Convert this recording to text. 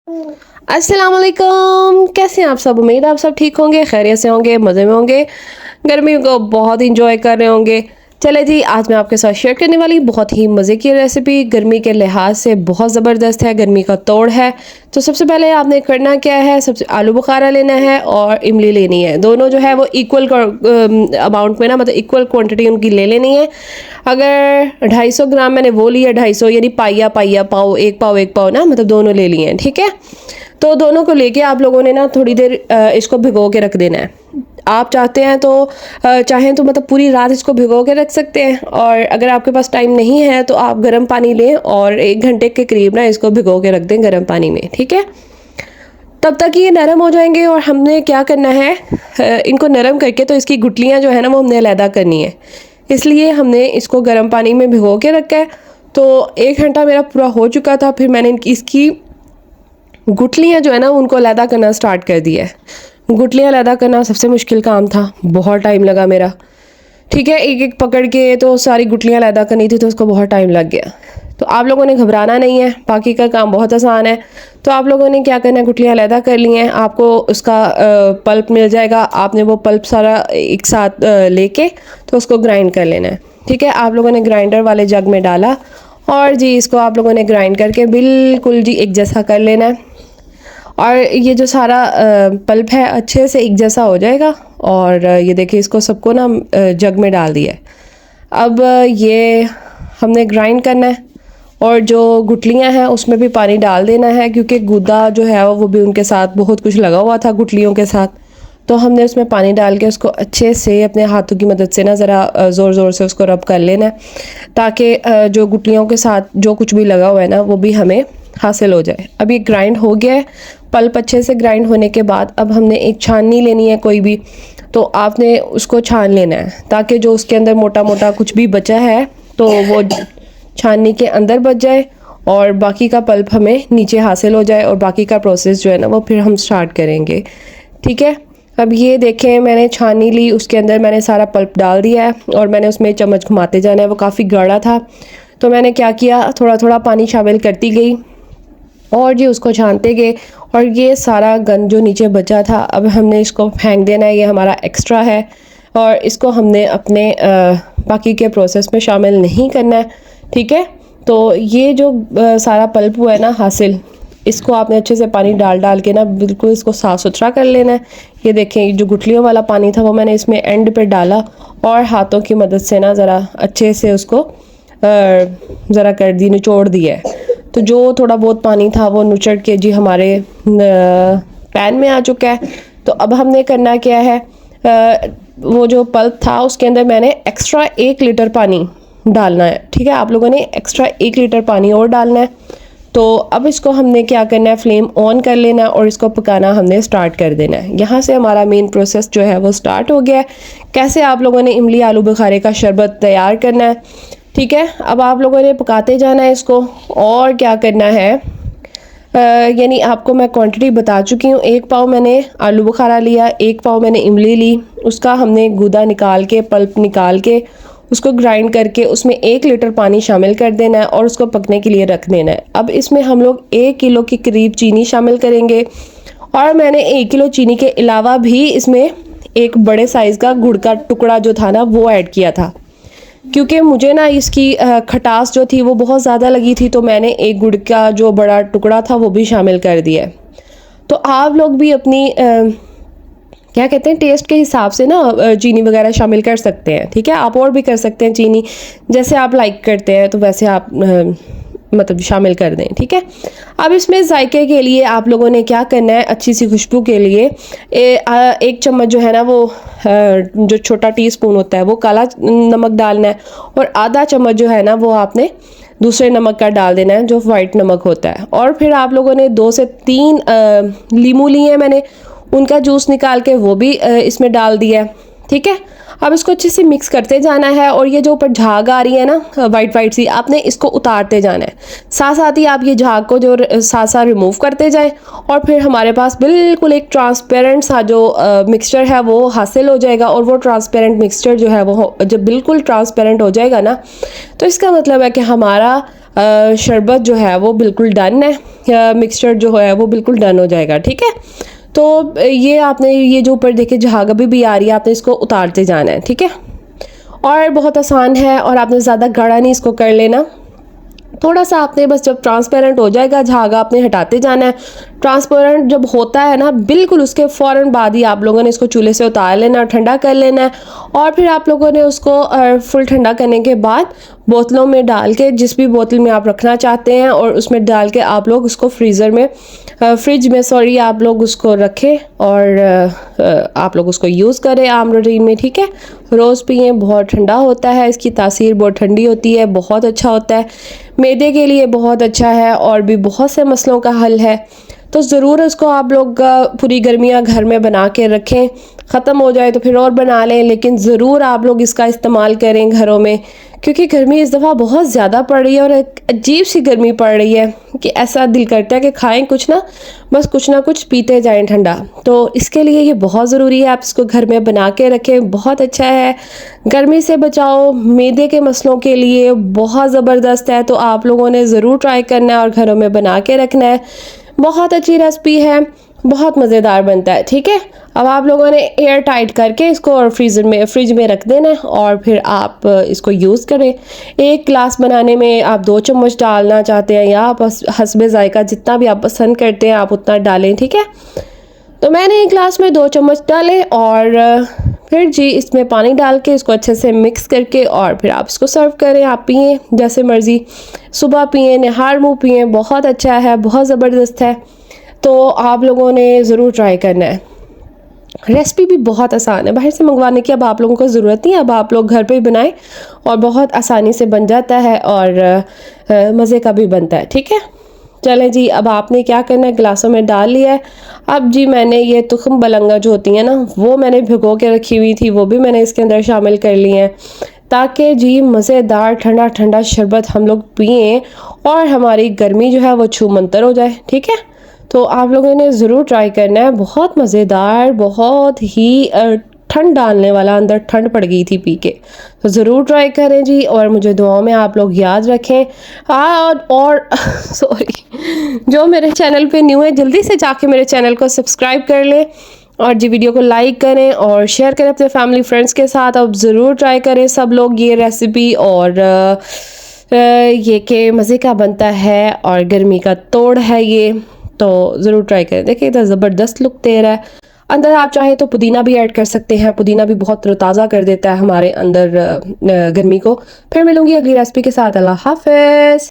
अस्सलाम वालेकुम, कैसे हैं आप सब। उम्मीद है आप सब ठीक होंगे, खैरियत से होंगे, मज़े में होंगे, गर्मी को बहुत इंजॉय कर रहे होंगे। चले जी, आज मैं आपके साथ शेयर करने वाली बहुत ही मज़े की रेसिपी, गर्मी के लिहाज से बहुत ज़बरदस्त है, गर्मी का तोड़ है। तो सबसे पहले आपने करना क्या है, सबसे आलू बुखारा लेना है और इमली लेनी है। दोनों जो है वो इक्वल अमाउंट में ना, मतलब इक्वल क्वांटिटी उनकी ले लेनी है। अगर 250 ग्राम मैंने वो लिया, 250 यानी पाइया पाइया, पाव एक पाव ना, मतलब दोनों ले लिए हैं, ठीक है। तो दोनों को लेके आप लोगों ने ना थोड़ी देर इसको भिगो के रख देना है। आप चाहते हैं तो चाहें तो मतलब पूरी रात इसको भिगो के रख सकते हैं, और अगर आपके पास टाइम नहीं है तो आप गर्म पानी लें और 1 घंटे के करीब ना इसको भिगो के रख दें गर्म पानी में, ठीक है। तब तक ये नरम हो जाएंगे और हमने क्या करना है, इनको नरम करके तो इसकी गुठलियाँ जो है ना वो हमने अलहदा करनी है। इसलिए हमने इसको गर्म पानी में भिगो के रखा है। तो 1 घंटा मेरा पूरा हो चुका था, फिर मैंने इसकी गुठलियाँ जो है ना उनको अलहदा करना स्टार्ट कर दिया है। गुठलियाँ अलहदा करना सबसे मुश्किल काम था, बहुत टाइम लगा मेरा, ठीक है। एक एक पकड़ के तो सारी गुठलियाँ अलहदा करनी थी, तो उसको बहुत टाइम लग गया। तो आप लोगों ने घबराना नहीं है, बाकी का काम बहुत आसान है। तो आप लोगों ने क्या करना है, गुठलियाँ अलहदा कर ली हैं, आपको उसका पल्प मिल जाएगा। आपने वो पल्प सारा एक साथ लेके तो उसको ग्राइंड कर लेना है, ठीक है। आप लोगों ने ग्राइंडर वाले जग में डाला और जी इसको आप लोगों ने ग्राइंड करके बिल्कुल जी एक जैसा कर लेना है। और ये जो सारा पल्प है अच्छे से एक जैसा हो जाएगा। और ये देखिए इसको सबको ना जग में डाल दिया है। अब ये हमने ग्राइंड करना है और जो गुठलियाँ हैं उसमें भी पानी डाल देना है, क्योंकि गूदा जो है वो भी उनके साथ बहुत कुछ लगा हुआ था गुठलियों के साथ। तो हमने उसमें पानी डाल के उसको अच्छे से अपने हाथों की मदद से ना ज़रा ज़ोर ज़ोर से उसको रब कर लेना है, ताकि जो गुठलियों के साथ जो कुछ भी लगा हुआ है ना वो भी हमें हासिल हो जाए। अब ये ग्राइंड हो गया है, पल्प अच्छे से ग्राइंड होने के बाद अब हमने एक छाननी लेनी है कोई भी। तो आपने उसको छान लेना है, ताकि जो उसके अंदर मोटा मोटा कुछ भी बचा है तो वो छाननी के अंदर बच जाए और बाकी का पल्प हमें नीचे हासिल हो जाए, और बाकी का प्रोसेस जो है ना वो फिर हम स्टार्ट करेंगे, ठीक है। अब ये देखें, मैंने छानी ली, उसके अंदर मैंने सारा पल्प डाल दिया है और मैंने उसमें चम्मच घुमाते जाना है। वो काफ़ी गाढ़ा था, तो मैंने क्या किया, थोड़ा थोड़ा पानी शामिल करती गई और जी उसको छानते गए। और ये सारा गंद जो नीचे बचा था अब हमने इसको फेंक देना है, ये हमारा एक्स्ट्रा है और इसको हमने अपने बाकी के प्रोसेस में शामिल नहीं करना है, ठीक है। तो ये जो सारा पल्प हुआ है ना हासिल, इसको आपने अच्छे से पानी डाल डाल के ना बिल्कुल इसको साफ़ सुथरा कर लेना है। ये देखें, जो गुठलियों वाला पानी था वो मैंने इसमें एंड पे डाला और हाथों की मदद से ना ज़रा अच्छे से उसको ज़रा कर दी, निचोड़ दिया है। तो जो थोड़ा बहुत पानी था वो नुचड़ के जी हमारे पैन में आ चुका है। तो अब हमने करना क्या है, वो जो पल्प था उसके अंदर मैंने एक्स्ट्रा 1 लीटर पानी डालना है, ठीक है। आप लोगों ने एक्स्ट्रा 1 लीटर पानी और डालना है। तो अब इसको हमने क्या करना है, फ्लेम ऑन कर लेना है और इसको पकाना हमने स्टार्ट कर देना है। यहाँ से हमारा मेन प्रोसेस जो है वो स्टार्ट हो गया है। कैसे आप लोगों ने इमली आलू बुखारे का शरबत तैयार करना है, ठीक है। अब आप लोगों ने पकाते जाना है इसको, और क्या करना है, यानी आपको मैं क्वांटिटी बता चुकी हूँ। 1 पाव मैंने आलू बुखारा लिया, 1 पाव मैंने इमली ली, उसका हमने गूदा निकाल के पल्प निकाल के उसको ग्राइंड करके उसमें 1 लीटर पानी शामिल कर देना है और उसको पकने के लिए रख देना है। अब इसमें हम लोग 1 किलो के करीब चीनी शामिल करेंगे, और मैंने 1 किलो चीनी के अलावा भी इसमें एक बड़े साइज़ का गुड़ का टुकड़ा जो था ना वो ऐड किया था, क्योंकि मुझे ना इसकी खटास जो थी वो बहुत ज़्यादा लगी थी। तो मैंने एक गुड़ का जो बड़ा टुकड़ा था वो भी शामिल कर दिया। तो आप लोग भी अपनी क्या कहते हैं टेस्ट के हिसाब से ना चीनी वगैरह शामिल कर सकते हैं, ठीक है। आप और भी कर सकते हैं चीनी, जैसे आप लाइक करते हैं तो वैसे आप मतलब शामिल कर दें, ठीक है। अब इसमें जायके के लिए आप लोगों ने क्या करना है, अच्छी सी खुशबू के लिए 1 चम्मच जो है ना वो जो छोटा टीस्पून होता है वो काला नमक डालना है, और आधा चम्मच जो है ना वो आपने दूसरे नमक का डाल देना है जो वाइट नमक होता है। और फिर आप लोगों ने 2 से 3 लीमू लिए हैं मैंने, उनका जूस निकाल के वो भी इसमें डाल दिया है, ठीक है। अब इसको अच्छे से मिक्स करते जाना है, और ये जो ऊपर झाग आ रही है ना वाइट वाइट सी, आपने इसको उतारते जाना है। साथ साथ ही आप ये झाग को जो साथ साथ रिमूव करते जाएं, और फिर हमारे पास बिल्कुल एक ट्रांसपेरेंट सा जो मिक्सचर है वो हासिल हो जाएगा। और वो ट्रांसपेरेंट मिक्सचर जो है वो जब बिल्कुल ट्रांसपेरेंट हो जाएगा ना, तो इसका मतलब है कि हमारा शरबत जो है वो बिल्कुल डन है, मिक्सचर जो है वो बिल्कुल डन हो जाएगा। ठीक है, तो ये आपने ये जो ऊपर देखे झाग अभी भी आ रही है, आपने इसको उतारते जाना है। ठीक है, और बहुत आसान है और आपने ज़्यादा गाढ़ा नहीं इसको कर लेना, थोड़ा सा आपने बस जब ट्रांसपेरेंट हो जाएगा झागा आपने हटाते जाना है। ट्रांसपेरेंट जब होता है ना बिल्कुल उसके फ़ौरन बाद ही आप लोगों ने इसको चूल्हे से उतार लेना, ठंडा कर लेना है। और फिर आप लोगों ने उसको फुल ठंडा करने के बाद बोतलों में डाल के, जिस भी बोतल में आप रखना चाहते हैं, और उसमें डाल के आप लोग उसको फ्रिज में आप लोग उसको रखें और आप लोग उसको यूज़ करें आम रूटीन में। ठीक है, रोज़ पिए, बहुत ठंडा होता है, इसकी तासीर बहुत ठंडी होती है, बहुत अच्छा होता है, मैदे के लिए बहुत अच्छा है और भी बहुत से मसलों का हल है। तो ज़रूर इसको आप लोग पूरी गर्मियाँ घर में बना के रखें, ख़त्म हो जाए तो फिर और बना लें, लेकिन ज़रूर आप लोग इसका इस्तेमाल करें घरों में, क्योंकि गर्मी इस दफ़ा बहुत ज़्यादा पड़ रही है और एक अजीब सी गर्मी पड़ रही है कि ऐसा दिल करता है कि खाएं कुछ ना, बस कुछ ना कुछ पीते जाएं ठंडा। तो इसके लिए ये बहुत ज़रूरी है, आप इसको घर में बना के रखें, बहुत अच्छा है, गर्मी से बचाओ, मैदे के मसलों के लिए बहुत ज़बरदस्त है। तो आप लोगों ने ज़रूर ट्राई करना है और घरों में बना के रखना है, बहुत अच्छी रेसिपी है, बहुत मज़ेदार बनता है। ठीक है, अब आप लोगों ने एयर टाइट करके इसको और फ्रिज में रख देना है और फिर आप इसको यूज़ करें। एक गिलास बनाने में आप 2 चम्मच डालना चाहते हैं या आप हस्बे ज़ायका जितना भी आप पसंद करते हैं आप उतना डालें। ठीक है, तो मैंने एक गिलास में 2 चम्मच डाले और फिर जी इसमें पानी डाल के इसको अच्छे से मिक्स करके और फिर आप इसको सर्व करें, आप पिएँ जैसे मर्ज़ी, सुबह पिएँ, निहार मुँह पिएँ, बहुत अच्छा है, बहुत ज़बरदस्त है। तो आप लोगों ने ज़रूर ट्राई करना है। रेसिपी भी बहुत आसान है, बाहर से मंगवाने की अब आप लोगों को ज़रूरत नहीं है, अब आप लोग घर पे ही बनाएं और बहुत आसानी से बन जाता है और मज़े का भी बनता है। ठीक है, चलें जी, अब आपने क्या करना है, गिलासों में डाल लिया है। अब जी मैंने ये तुखम बलंगा जो होती है ना, वो मैंने भिगो के रखी हुई थी, वो भी मैंने इसके अंदर शामिल कर ली हैं, ताकि जी मज़ेदार ठंडा ठंडा शरबत हम लोग पिएँ और हमारी गर्मी जो है वो छू मंतर हो जाए। ठीक है, तो आप लोगों ने ज़रूर ट्राई करना है, बहुत मज़ेदार, बहुत ही ठंड डालने वाला, अंदर ठंड पड़ गई थी पी के, तो ज़रूर ट्राई करें जी और मुझे दुआओं में आप लोग याद रखें। और सॉरी, जो मेरे चैनल पे न्यू है जल्दी से जाके मेरे चैनल को सब्सक्राइब कर लें और जी वीडियो को लाइक करें और शेयर करें अपने फैमिली फ्रेंड्स के साथ। अब ज़रूर ट्राई करें सब लोग ये रेसिपी और ये के मज़े का बनता है और गर्मी का तोड़ है ये, तो ज़रूर ट्राई करें। देखिए इतना ज़बरदस्त लुक दे रहा है, अंदर आप चाहे तो पुदीना भी ऐड कर सकते हैं, पुदीना भी बहुत तरोताज़ा कर देता है हमारे अंदर गर्मी को। फिर मिलूंगी अगली रेसिपी के साथ, अल्लाह हाफ़िज़।